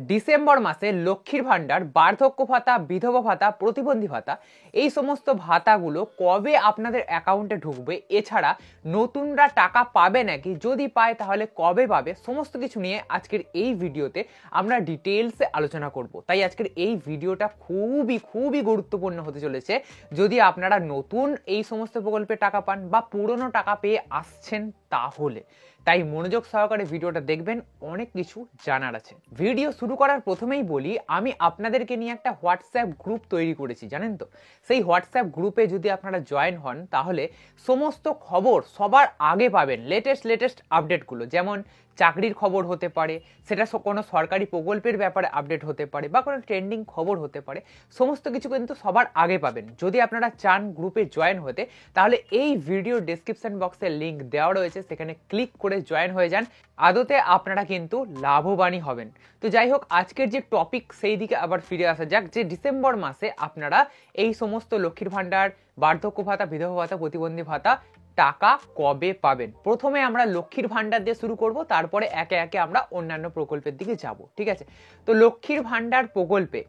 December মাসে লক্ষ্মীর ভাণ্ডার, বার্ধক্য ভাতা, বিধবা ভাতা, প্রতিবন্ধী ভাতা এই সমস্ত ভাতাগুলো কবে আপনাদের অ্যাকাউন্টে ঢুকবে, এছাড়া নতুনরা টাকা পাবে নাকি, যদি পায় তাহলে কবে পাবে, সমস্ত কিছু নিয়ে আজকের এই ভিডিওতে আমরা ডিটেলসে আলোচনা করব। তাই আজকের এই ভিডিওটা খুবই গুরুত্বপূর্ণ হতে চলেছে যদি আপনারা নতুন এই সমস্ত প্রকল্পে টাকা পান বা পুরনো টাকা পেয়ে আসছেন তাহলে। তাই মনোযোগ সহকারে ভিডিওটা দেখবেন, অনেক কিছু জানার আছে। ভিডিও শুরু করার প্রথমেই বলি, আমি আপনাদেরকে নিয়ে একটা হোয়াটসঅ্যাপ গ্রুপ তৈরি করেছি, জানেন তো। সেই হোয়াটসঅ্যাপ গ্রুপে যদি আপনারা জয়েন হন তাহলে সমস্ত খবর সবার আগে পাবেন, লেটেস্ট আপডেটগুলো, যেমন চাকরির খবর হতে পারে, সেটা কোনো সরকারি প্রকল্পের ব্যাপারে আপডেট হতে পারে, বা কোনো ট্রেন্ডিং খবর হতে পারে, সমস্ত কিছু কিন্তু সবার আগে পাবেন। যদি আপনারা চান গ্রুপে জয়েন হতে তাহলে এই ভিডিও ডেসক্রিপশন বক্সে লিংক দেওয়া রয়েছে, সেখানে ক্লিক করে জয়েন হয়ে যান। আদতে আপনারা কিন্তু লাভবানই হবেন। তো যাই হোক, আজকের যে টপিক সেই দিকে আবার ফিরে আসা যাক, যে ডিসেম্বর মাসে আপনারা এই সমস্ত লক্ষ্মীর ভাণ্ডার, বার্ধক্য ভাতা, বিধবা ভাতা, প্রতিবন্ধী ভাতা টাকা কবে পাবেন। প্রথমে আমরা লক্ষ্মীর ভাণ্ডার দিয়ে শুরু করব, তারপরে একে একে আমরা অন্যান্য প্রকল্পের দিকে যাব, ঠিক আছে। তো লক্ষ্মীর ভাণ্ডার প্রকল্পে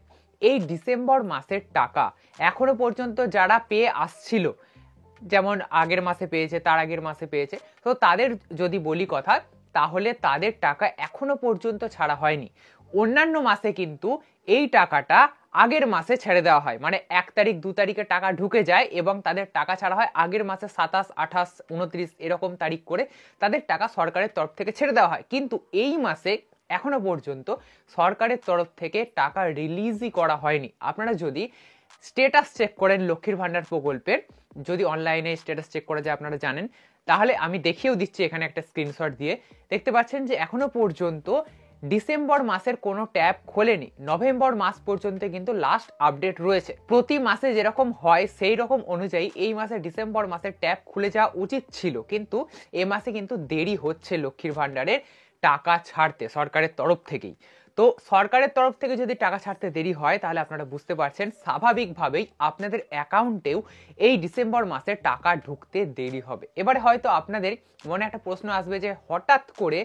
এই ডিসেম্বর মাসের টাকা এখনো পর্যন্ত যারা পেয়ে আসছিল, যেমন আগের মাসে পেয়েছে, তার আগের মাসে পেয়েছে, তো তাদের যদি বলি কথা, তাহলে তাদের টাকা এখনো পর্যন্ত ছাড়া হয়নি। অন্যান্য মাসে কিন্তু এই টাকাটা আগের মাসে ছেড়ে দেওয়া হয়, মানে 1 তারিখ 2 তারিখে টাকা ঢুকে যায় এবং তাদের টাকা ছাড়া হয় আগের মাসে 27, 28, 29 এরকম তারিখ করে তাদের টাকা সরকারের তরফ থেকে ছেড়ে দেওয়া হয়। কিন্তু এই মাসে এখনো পর্যন্ত সরকারের তরফ থেকে টাকা রিলিজই করা হয়নি। আপনারা যদি স্ট্যাটাস চেক করেন লক্ষ্মীর ভাণ্ডার প্রকল্পের, যদি অনলাইনে স্ট্যাটাস চেক করা যায় আপনারা জানেন, তাহলে আমি দেখিয়েও দিচ্ছি এখানে একটা স্ক্রিনশট দিয়ে। দেখতে পাচ্ছেন যে এখনো পর্যন্ত ডিসেম্বর মাসের কোনো ট্যাব খোলেনি, নভেম্বর মাস পর্যন্ত কিন্তু লাস্ট আপডেট রয়েছে। প্রতি মাসে যেরকম হয় সেই রকম অনুযায়ী এই মাসে ডিসেম্বর মাসের ট্যাব খুলে যাওয়া উচিত ছিল, কিন্তু এ মাসে কিন্তু দেরি হচ্ছে লক্ষ্মীর ভাণ্ডারের টাকা ছাড়তে সরকারের তরফ থেকেই। তো সরকারের তরফ থেকে যদি টাকা ছাড়তে দেরি হয় তাহলে আপনারা বুঝতে পারছেন স্বাভাবিকভাবেই আপনাদের অ্যাকাউন্টেও এই ডিসেম্বর মাসে টাকা ঢুকতে দেরি হবে। এবারে হয়তো আপনাদের মনে একটা প্রশ্ন আসবে যে হঠাৎ করে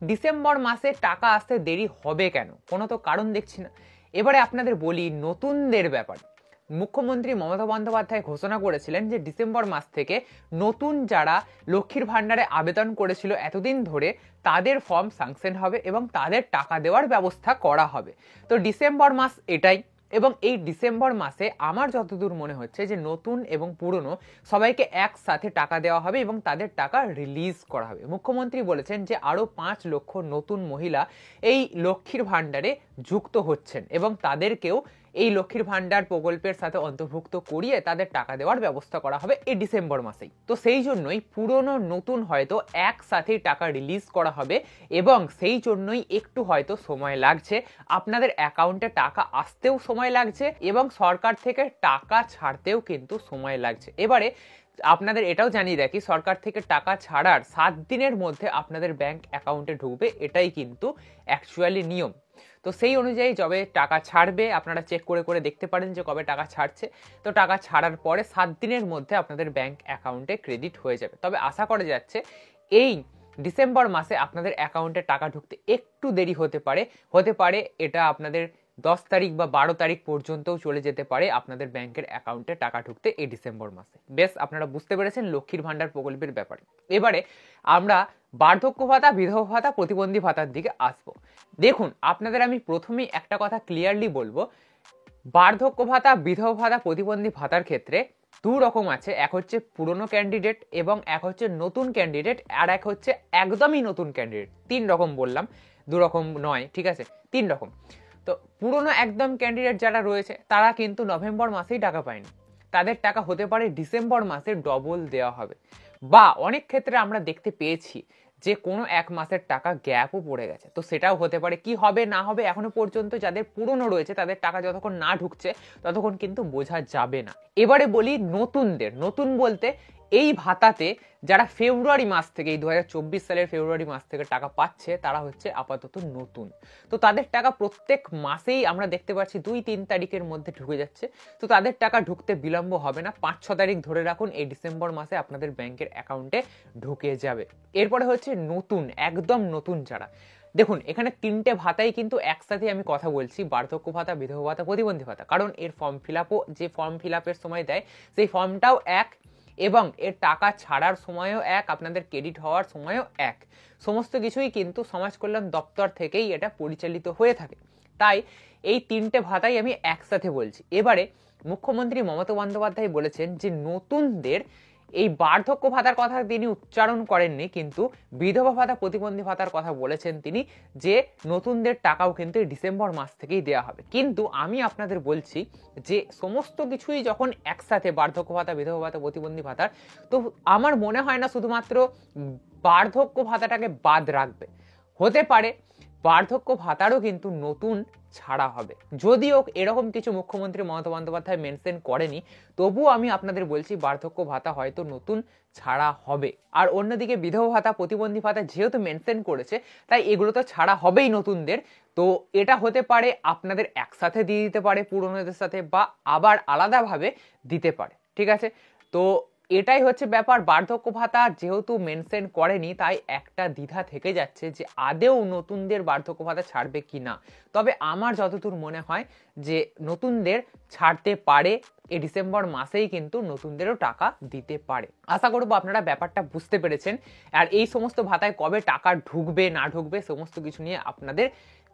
ডিসেম্বর মাসে টাকা আসতে দেরি হবে কেন, কোনো তো কারণ দেখছি না। এবারে আপনাদের বলি নতুনদের ব্যাপার। মুখ্যমন্ত্রী মমতা বন্দ্যোপাধ্যায় ঘোষণা করেছিলেন যে ডিসেম্বর মাস থেকে নতুন যারা লক্ষ্মীর ভাণ্ডারে আবেদন করেছিল এতদিন ধরে, তাদের ফর্ম স্যাংশন হবে এবং তাদের টাকা দেওয়ার ব্যবস্থা করা হবে। তো ডিসেম্বর মাস এটাই, এবং এই ডিসেম্বর মাসে আমার যতদূর মনে হচ্ছে যে নতুন এবং পুরনো সবাইকে একসাথে টাকা দেওয়া হবে এবং তাদের টাকা রিলিজ করা হবে। মুখ্যমন্ত্রী বলেছেন যে আরও 5 লক্ষ নতুন মহিলা এই লক্ষ্মীর ভাণ্ডারে যুক্ত হচ্ছেন এবং তাদেরকেও এই লক্ষ্মীর ভাণ্ডার প্রকল্পের সাথে অন্তর্ভুক্ত করিয়ে তাদের টাকা দেওয়ার ব্যবস্থা করা হবে এই ডিসেম্বর মাসেই। তো সেই জন্যই পুরনো নতুন হয়তো একসাথেই টাকা রিলিজ করা হবে এবং সেই জন্যই একটু হয়তো সময় লাগছে, আপনাদের অ্যাকাউন্টে টাকা আসতেও সময় লাগছে এবং সরকার থেকে টাকা ছাড়তেও কিন্তু সময় লাগছে। এবারে আপনাদের এটাও জানিয়ে রাখি, সরকার থেকে টাকা ছাড়ার 7 দিনের মধ্যে আপনাদের ব্যাংক অ্যাকাউন্টে ঢুকবে, এটাই কিন্তু অ্যাকচুয়ালি নিয়ম। তো সেই অনুযায়ী যবে টাকা ছাড়বে আপনারা চেক করে দেখতে পারেন যে কবে টাকা ছাড়ছে। তো টাকা ছাড়ার পরে 7 দিনের মধ্যে আপনাদের ব্যাংক অ্যাকাউন্টে ক্রেডিট হয়ে যাবে। তবে আশা করা যাচ্ছে এই ডিসেম্বর মাসে আপনাদের অ্যাকাউন্টে টাকা ঢুকতে একটু দেরি হতে পারে এটা আপনাদের 10 তারিখ বা 12 তারিখ পর্যন্তও চলে যেতে পারে আপনাদের ব্যাংকের অ্যাকাউন্টে টাকা ঢুকতে এই ডিসেম্বর মাসে। বেশ, আপনারা বুঝতে পেরেছেন লক্ষ্মীর ভাণ্ডার প্রকল্পের ব্যাপারে। এবারে আমরা বার্ধক্য ভাতা, বিধবা ভাতা, প্রতিবন্ধী ভাতার দিকে আসবো। দেখুন, আপনাদের আমি প্রথমেই একটা কথা ক্লিয়ারলি বলবো, বার্ধক্য ভাতা, বিধবা ভাতা, প্রতিবন্ধী ভাতার ক্ষেত্রে 2 রকম আছে। এক হচ্ছে পুরনো ক্যান্ডিডেট এবং এক হচ্ছে নতুন ক্যান্ডিডেট, আর এক হচ্ছে একদমই নতুন ক্যান্ডিডেট। 3 রকম বললাম, 2 রকম নয়, ঠিক আছে, 3 রকম। তো পুরনো একদম ক্যান্ডিডেট যারা রয়েছে তারা কিন্তু নভেম্বর মাসেই টাকা পায়নি, তাদের টাকা হতে পারে ডিসেম্বর মাসে ডবল দেওয়া হবে, বা অনেক ক্ষেত্রে আমরা দেখতে পেয়েছি যে কোনো 1 মাসের টাকা গ্যাপও পড়ে গেছে। তো সেটাও হতে পারে, কি হবে না হবে এখনো পর্যন্ত যাদের পুরনো রয়েছে তাদের টাকা যতক্ষণ না ঢুকছে ততক্ষণ কিন্তু বোঝা যাবে না। এবারে বলি নতুনদের। নতুন বলতে এই ভাতাতে যারা ফেব্রুয়ারি মাস থেকে, এই 2024 সালের ফেব্রুয়ারি মাস থেকে টাকা পাচ্ছে তারা হচ্ছে আপাতত নতুন। তো তাদের টাকা প্রত্যেক মাসেই আমরা দেখতে পাচ্ছি 2-3 তারিখের মধ্যে ঢুকে যাচ্ছে। তো তাদের টাকা ঢুকতে বিলম্ব হবে না, 5-6 তারিখ ধরে রাখুন, এই ডিসেম্বর মাসে আপনাদের ব্যাংকের অ্যাকাউন্টে ঢুকে যাবে। এরপরে হচ্ছে নতুন, একদম নতুন দেখুন এখানে তিনটে ভাতাই কিন্তু একসাথে আমি কথা বলছি, বার্ধক্য ভাতা, বিধবা ভাতা, প্রতিবন্ধী ভাতা, কারণ এর ফর্ম ফিল আপও যে ফর্ম ফিল আপের সময় দেয় সেই ফর্মটাও এক, এবং এর টাকা ছাড়ার সময়ও এক, আপনাদের ক্রেডিট হওয়ার সময়ও এক। সমস্ত কিছুই কিন্তু সমাজ কল্যাণ দপ্তর থেকেই এটা পরিচালিত হয়ে থাকে। তাই এই তিনটে ভাতাই আমি একসাথে বলছি। এবারে মুখ্যমন্ত্রী মমতা বন্দ্যোপাধ্যায় বলেছেন যে নতুনদের এই বার্ধক্য ভাতার কথা তিনি উচ্চারণ করেননি, কিন্তু বিধবা ভাতা, প্রতিবন্ধী ভাতার কথা বলেছেন তিনি, যে নতুনদের টাকাও কিন্তু ডিসেম্বর মাস থেকেই দেওয়া হবে। কিন্তু আমি আপনাদের বলছি যে সমস্ত কিছুই যখন একসাথে, বার্ধক্য ভাতা, বিধবা ভাতা, প্রতিবন্ধী ভাতার, তো আমার মনে হয় না শুধুমাত্র বার্ধক্য ভাতাটাকে বাদ রাখবে। হতে পারে বার্ধক্য ভাতারও কিন্তু নতুন ছাড়া হবে, যদিও এরকম কিছু মুখ্যমন্ত্রী মমতা বন্দ্যোপাধ্যায় মেনশন করেনি, তবুও আমি আপনাদের বলছি বার্ধক্য ভাতা হয়তো নতুন ছাড়া হবে। আর অন্যদিকে বিধবা ভাতা, প্রতিবন্ধী ভাতা যেহেতু মেনশন করেছে, তাই এগুলো তো ছাড়া হবেই নতুনদের। তো এটা হতে পারে আপনাদের একসাথে দিয়ে দিতে পারে পুরনোদের সাথে, বা আবার আলাদাভাবে দিতে পারে, ঠিক আছে? তো এটাই হচ্ছে ব্যাপার। বার্ধক্য ভাতা যেহেতু মেনশন করেনি, তাই একটা দ্বিধা থেকে যাচ্ছে যে আদেও নতুনদের বার্ধক্য ভাতা ছাড়বে কি না। তবে আমার যতদূর মনে হয় যে নতুনদের ছাড়তে পারে, এই ডিসেম্বর মাসেই কিন্তু নতুনদেরও টাকা দিতে পারে। আশা করবো আপনারা ব্যাপারটা বুঝতে পেরেছেন। আর এই সমস্ত ভাতায় কবে টাকা ঢুকবে না ঢুকবে সমস্ত কিছু নিয়ে আপনাদের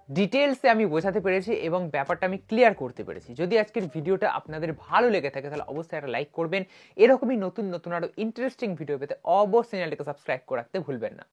ডিটেলসে আমি বোঝাতে পেরেছি এবং ব্যাপারটা আমি ক্লিয়ার করতে পেরেছি। যদি আজকের ভিডিওটা আপনাদের ভালো লেগে থাকে তাহলে অবশ্যই একটা লাইক করবেন। এরকমই নতুন নতুন আরো ইন্টারেস্টিং ভিডিও পেতে অবশ্যই চ্যানেলটিকে সাবস্ক্রাইব করে রাখতে ভুলবেন না।